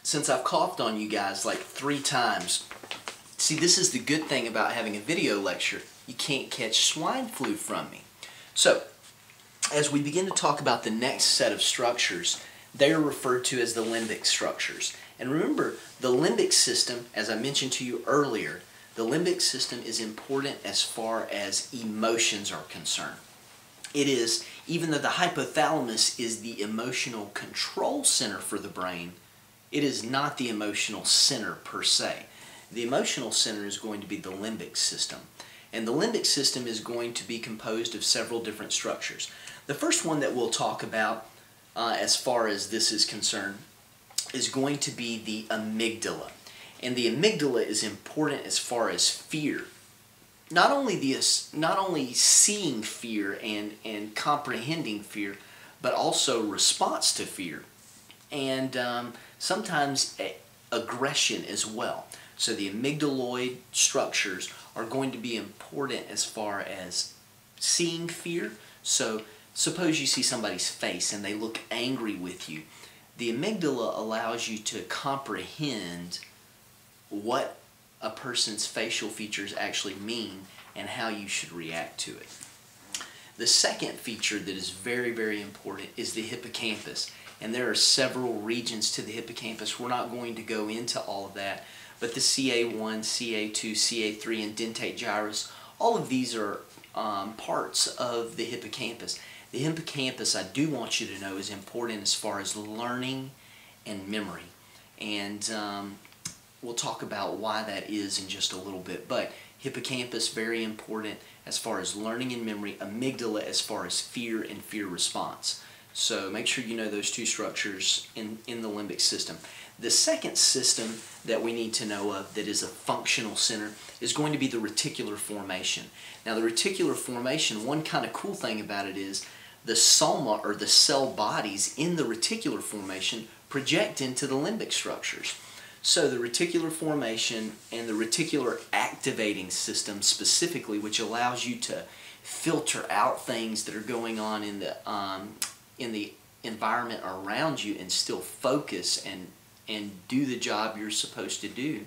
since I've coughed on you guys like 3 times. See, this is the good thing about having a video lecture. You can't catch swine flu from me. So, as we begin to talk about the next set of structures, they are referred to as the limbic structures. And remember, the limbic system, as I mentioned to you earlier, the limbic system is important as far as emotions are concerned. It is, even though the hypothalamus is the emotional control center for the brain, it is not the emotional center per se. The emotional center is going to be the limbic system. And the limbic system is going to be composed of several different structures. The first one that we'll talk about as far as this is concerned is going to be the amygdala. And the amygdala is important as far as fear. Not only seeing fear and comprehending fear, but also response to fear. And sometimes aggression as well. So the amygdaloid structures are going to be important as far as seeing fear. So suppose you see somebody's face and they look angry with you. The amygdala allows you to comprehend what a person's facial features actually mean and how you should react to it. The second feature that is very, very important is the hippocampus. And there are several regions to the hippocampus. We're not going to go into all of that. But the CA1, CA2, CA3, and dentate gyrus, all of these are parts of the hippocampus. The hippocampus, I do want you to know, is important as far as learning and memory. And we'll talk about why that is in just a little bit. But hippocampus, very important as far as learning and memory. Amygdala as far as fear and fear response. So make sure you know those two structures in the limbic system. The second system that we need to know of that is a functional center is going to be the reticular formation. Now the reticular formation, one kind of cool thing about it is the soma, or the cell bodies in the reticular formation, project into the limbic structures. So the reticular formation and the reticular activating system specifically, which allows you to filter out things that are going on in the environment around you and still focus and do the job you're supposed to do,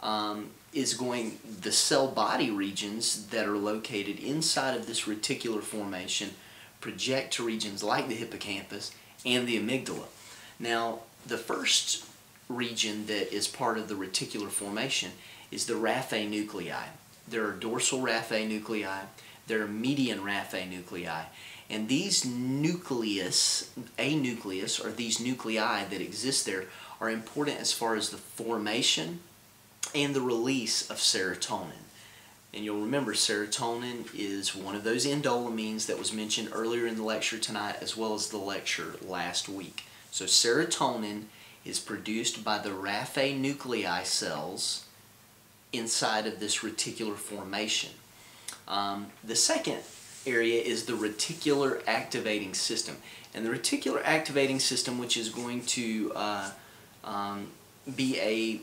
the cell body regions that are located inside of this reticular formation project to regions like the hippocampus and the amygdala. Now, the first region that is part of the reticular formation is the raphe nuclei. There are dorsal raphe nuclei, there are median raphe nuclei, and these nucleus, or these nuclei that exist there, are important as far as the formation and the release of serotonin. And you'll remember serotonin is one of those indolamines that was mentioned earlier in the lecture tonight as well as the lecture last week. So serotonin is produced by the raphe nuclei cells inside of this reticular formation. The second area is the reticular activating system. And the reticular activating system, which is going to be a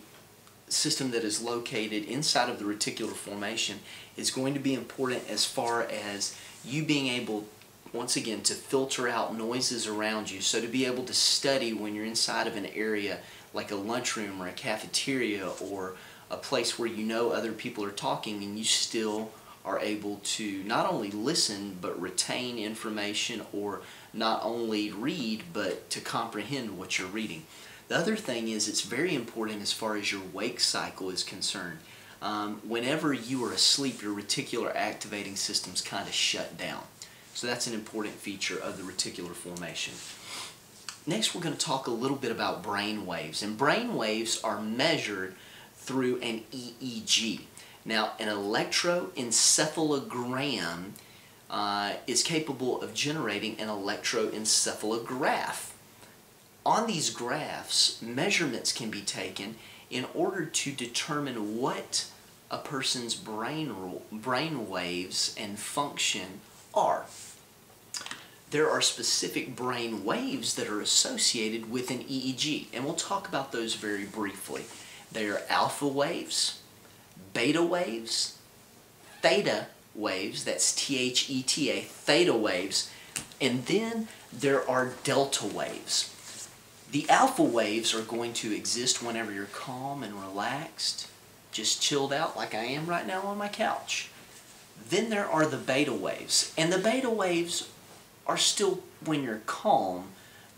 system that is located inside of the reticular formation, is going to be important as far as you being able, once again, to filter out noises around you. So to be able to study when you're inside of an area like a lunchroom or a cafeteria or a place where you know other people are talking and you still are able to not only listen but retain information, or not only read but to comprehend what you're reading. The other thing is, it's very important as far as your wake cycle is concerned. Whenever you are asleep, your reticular activating system's kind of shut down. So that's an important feature of the reticular formation. Next, we're going to talk a little bit about brain waves. And brain waves are measured through an EEG. Now, an electroencephalogram is capable of generating an electroencephalograph. On these graphs, measurements can be taken in order to determine what a person's brain waves and function are. There are specific brain waves that are associated with an EEG, and we'll talk about those very briefly. They are alpha waves, beta waves, theta waves, that's theta, theta waves, and then there are delta waves. The alpha waves are going to exist whenever you're calm and relaxed, just chilled out like I am right now on my couch. Then there are the beta waves, and the beta waves are still when you're calm,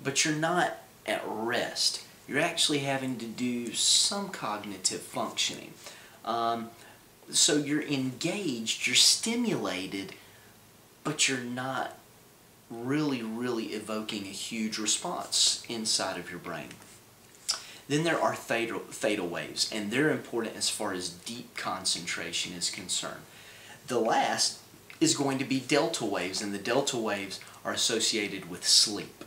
but you're not at rest. You're actually having to do some cognitive functioning. So you're engaged, you're stimulated, but you're not really evoking a huge response inside of your brain. Then there are theta waves, and they're important as far as deep concentration is concerned. The last is going to be delta waves, and the delta waves are associated with sleep.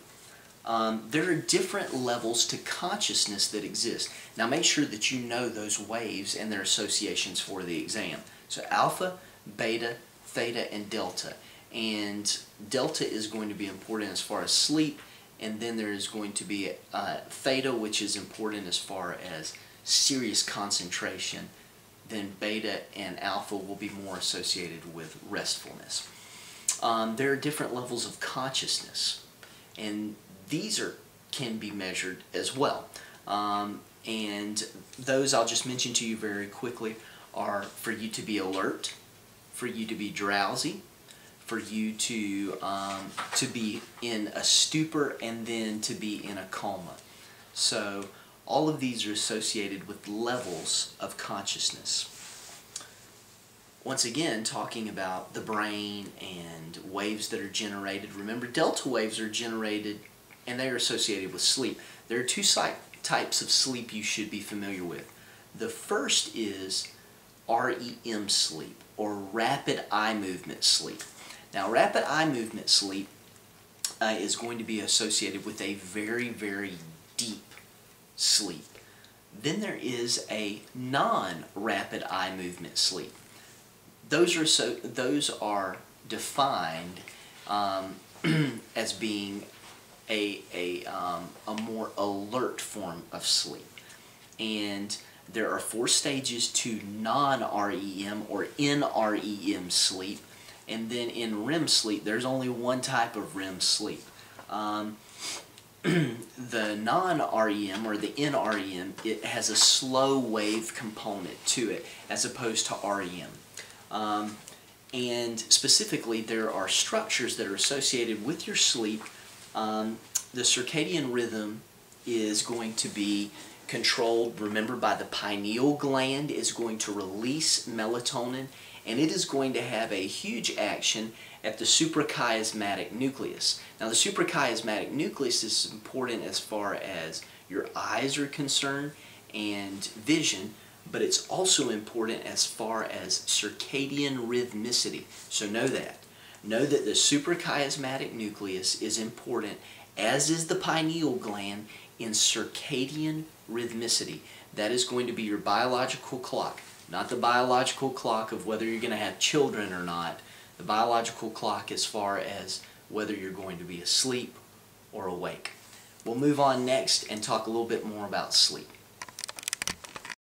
There are different levels to consciousness that exist. Now make sure that you know those waves and their associations for the exam. So alpha, beta, theta, and delta. And delta is going to be important as far as sleep, and then there is going to be theta, which is important as far as serious concentration. Then beta and alpha will be more associated with restfulness. There are different levels of consciousness, and these can be measured as well. And those I'll just mention to you very quickly are for you to be alert, for you to be drowsy, for you to be in a stupor, and then to be in a coma. So all of these are associated with levels of consciousness. Once again, talking about the brain and waves that are generated. Remember, delta waves are generated and they are associated with sleep. There are two types of sleep you should be familiar with. The first is REM sleep, or rapid eye movement sleep. Now, rapid eye movement sleep is going to be associated with a very deep sleep. Then there is a non-rapid eye movement sleep. Those are defined as being a more alert form of sleep. And there are 4 stages to non-REM or NREM sleep. And then in REM sleep, there's only one type of REM sleep. The non-REM or the NREM, it has a slow wave component to it as opposed to REM. And specifically, there are structures that are associated with your sleep. The circadian rhythm is going to be controlled, remember, by the pineal gland. Is going to release melatonin, and it is going to have a huge action at the suprachiasmatic nucleus. Now, the suprachiasmatic nucleus is important as far as your eyes are concerned and vision, but it's also important as far as circadian rhythmicity. So know that. Know that the suprachiasmatic nucleus is important, as is the pineal gland, in circadian rhythmicity. That is going to be your biological clock, not the biological clock of whether you're going to have children or not. The biological clock as far as whether you're going to be asleep or awake. We'll move on next and talk a little bit more about sleep.